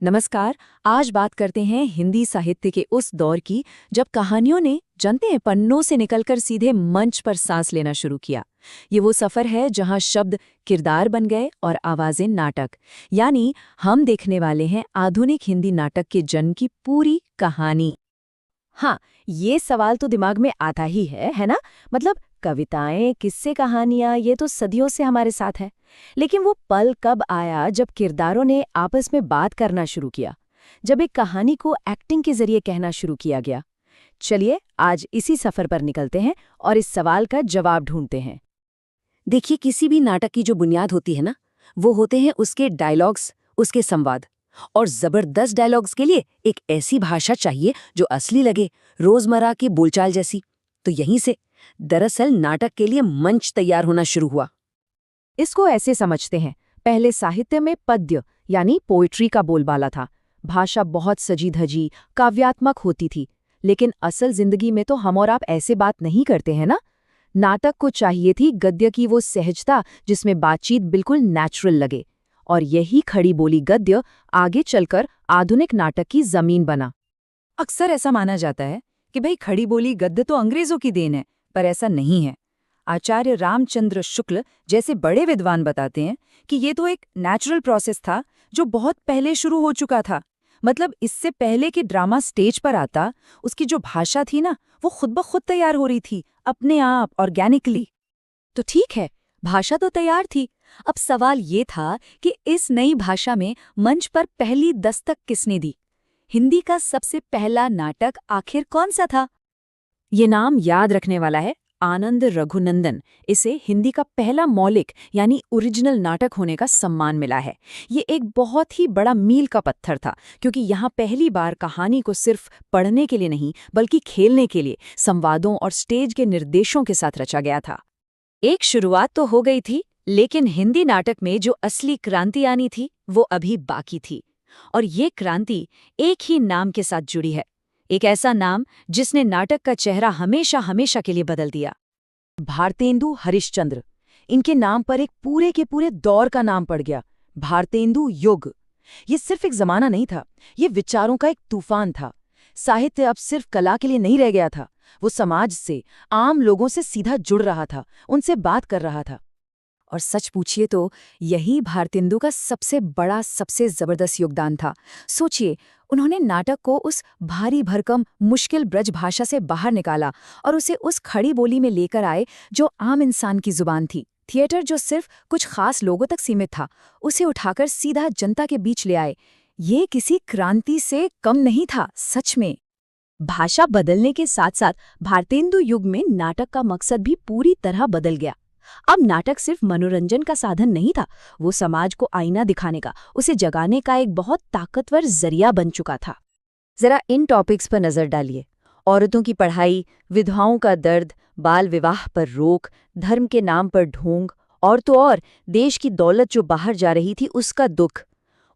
नमस्कार। आज बात करते हैं हिंदी साहित्य के उस दौर की जब कहानियों ने जानते हैं पन्नों से निकलकर सीधे मंच पर सांस लेना शुरू किया। ये वो सफर है जहां शब्द किरदार बन गए और आवाजें नाटक। यानी हम देखने वाले हैं आधुनिक हिंदी नाटक के जन्म की पूरी कहानी। हाँ, ये सवाल तो दिमाग में आता ही है ना? मतलब कविताएं, किस्से, कहानियां, ये तो सदियों से हमारे साथ है। लेकिन वो पल कब आया जब किरदारों ने आपस में बात करना शुरू किया, जब एक कहानी को एक्टिंग के जरिए कहना शुरू किया गया। चलिए आज इसी सफर पर निकलते हैं और इस सवाल का जवाब ढूंढते हैं। देखिए, किसी भी नाटक की जो बुनियाद होती है ना, वो होते हैं उसके डायलॉग्स, उसके संवाद। और जबरदस्त डायलॉग्स के लिए एक ऐसी भाषा चाहिए जो असली लगे, रोजमर्रा की बोलचाल जैसी। तो यहीं से दरअसल नाटक के लिए मंच तैयार होना शुरू हुआ। इसको ऐसे समझते हैं, पहले साहित्य में पद्य यानी पोइट्री का बोलबाला था। भाषा बहुत सजी धजी, काव्यात्मक होती थी। लेकिन असल जिंदगी में तो हम और आप ऐसे बात नहीं करते हैं ना। नाटक को चाहिए थी गद्य की वो सहजता जिसमें बातचीत बिल्कुल नेचुरल लगे। और यही खड़ी बोली गद्य आगे चलकर आधुनिक नाटक की जमीन बना। अक्सर ऐसा माना जाता है कि भाई खड़ी बोली गद्य तो अंग्रेजों की देन है, पर ऐसा नहीं है। आचार्य रामचंद्र शुक्ल जैसे बड़े विद्वान बताते हैं कि ये तो एक नेचुरल प्रोसेस था जो बहुत पहले शुरू हो चुका था। मतलब इससे पहले कि ड्रामा स्टेज पर आता, उसकी जो भाषा थी ना, वो खुद ब खुद तैयार हो रही थी, अपने आप, ऑर्गेनिकली। तो ठीक है, भाषा तो तैयार थी। अब सवाल ये था कि इस नई भाषा में मंच पर पहली दस्तक किसने दी? हिंदी का सबसे पहला नाटक आखिर कौन सा था? ये नाम याद रखने वाला है, आनंद रघुनंदन। इसे हिंदी का पहला मौलिक यानी ओरिजिनल नाटक होने का सम्मान मिला है। ये एक बहुत ही बड़ा मील का पत्थर था, क्योंकि यहाँ पहली बार कहानी को सिर्फ पढ़ने के लिए नहीं बल्कि खेलने के लिए संवादों और स्टेज के निर्देशों के साथ रचा गया था। एक शुरुआत तो हो गई थी, लेकिन हिंदी नाटक में जो असली क्रांति आनी थी वो अभी बाकी थी। और ये क्रांति एक ही नाम के साथ जुड़ी है, एक ऐसा नाम जिसने नाटक का चेहरा हमेशा हमेशा के लिए बदल दिया। भारतेंदु हरिश्चंद्र। इनके नाम पर एक पूरे के पूरे दौर का नाम पड़ गया, भारतेंदु युग। ये सिर्फ एक जमाना नहीं था, ये विचारों का एक तूफान था। साहित्य अब सिर्फ कला के लिए नहीं रह गया था, वो समाज से, आम लोगों से सीधा जुड़ रहा था, उनसे बात कर रहा था। और सच पूछिए तो यही भारतेंदु का सबसे बड़ा, सबसे जबरदस्त योगदान था। सोचिए, उन्होंने नाटक को उस भारी भरकम मुश्किल ब्रज भाषा से बाहर निकाला और उसे उस खड़ी बोली में लेकर आए जो आम इंसान की जुबान थी। थिएटर जो सिर्फ कुछ खास लोगों तक सीमित था, उसे उठाकर सीधा जनता के बीच ले आए। ये किसी क्रांति से कम नहीं था, सच में। भाषा बदलने के साथ साथ भारतेंदु युग में नाटक का मकसद भी पूरी तरह बदल गया। अब नाटक सिर्फ मनोरंजन का साधन नहीं था, वो समाज को आईना दिखाने का, उसे जगाने का एक बहुत ताकतवर जरिया बन चुका था। जरा इन टॉपिक्स पर नजर डालिए। औरतों की पढ़ाई, विधवाओं का दर्द, बाल विवाह पर रोक, धर्म के नाम पर ढोंग, और तो और देश की दौलत जो बाहर जा रही थी उसका दुख।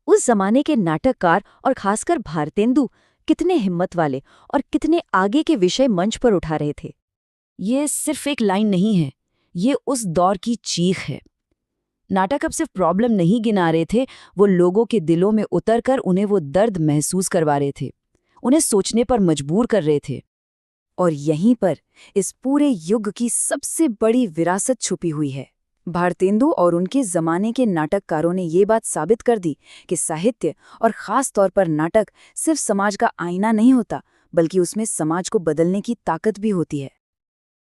उस जमाने के नाटककार और खासकर भारतेंदु कितने हिम्मत वाले और कितने आगे के विषय मंच पर उठा रहे थे। ये सिर्फ एक लाइन नहीं है, ये उस दौर की चीख है। नाटक अब सिर्फ प्रॉब्लम नहीं गिना रहे थे, वो लोगों के दिलों में उतरकर उन्हें वो दर्द महसूस करवा रहे थे, उन्हें सोचने पर मजबूर कर रहे थे। और यहीं पर इस पूरे युग की सबसे बड़ी विरासत छुपी हुई है। भारतेंदु और उनके जमाने के नाटककारों ने ये बात साबित कर दी कि साहित्य और खास तौर पर नाटक सिर्फ समाज का आईना नहीं होता, बल्कि उसमें समाज को बदलने की ताकत भी होती है।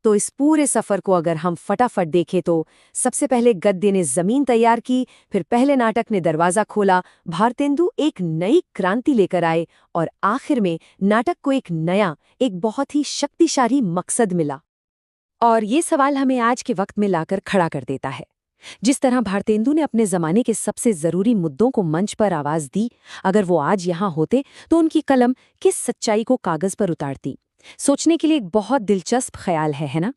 तो इस पूरे सफर को अगर हम फटाफट देखें तो सबसे पहले गद्य ने जमीन तैयार की, फिर पहले नाटक ने दरवाजा खोला, भारतेंदु एक नई क्रांति लेकर आए और आखिर में नाटक को एक नया, एक बहुत ही शक्तिशाली मकसद मिला। और ये सवाल हमें आज के वक्त में लाकर खड़ा कर देता है। जिस तरह भारतेंदु ने अपने जमाने के सबसे जरूरी मुद्दों को मंच पर आवाज दी, अगर वो आज यहाँ होते तो उनकी कलम किस सच्चाई को कागज पर उतारती। सोचने के लिए एक बहुत दिलचस्प ख्याल है ना?